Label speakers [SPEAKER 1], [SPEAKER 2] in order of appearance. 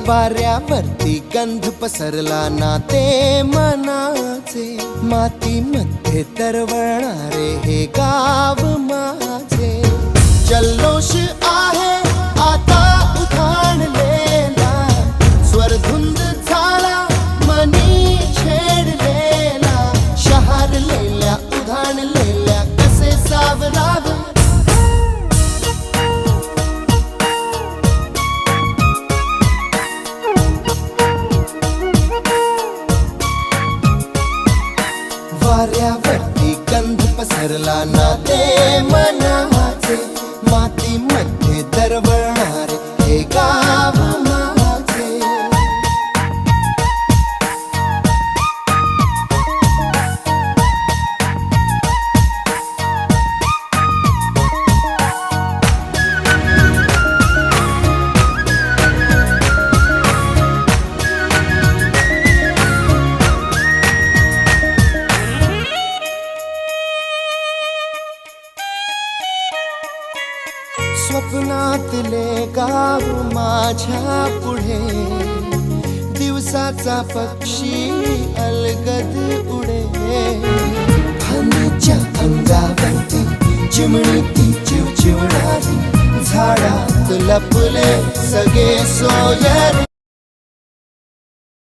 [SPEAKER 1] वाऱ्यावरती गंध पसरला ना ते मनाचे, मातीमध्ये तरवळणारे हे गाव माझे. जल्लोष आहे आता उधाणलेला, स्वरधुंद झाला मनी छेडलेला. शहारलेल्या उधाणलेल्या कसे सावरावे, वाऱ्यावरती गंध पसरला ना ते मनाचे, मातीमध्ये दरवळणारे हे गाव माझे. स्वप्नातले गाव माझ्या पुढे, दिवसाचा पक्षी अलगद उडे. फांदीच्या अंगावरती चिमणी ती चिवचिवणारी, झाडात लपले सगळे सोयरे.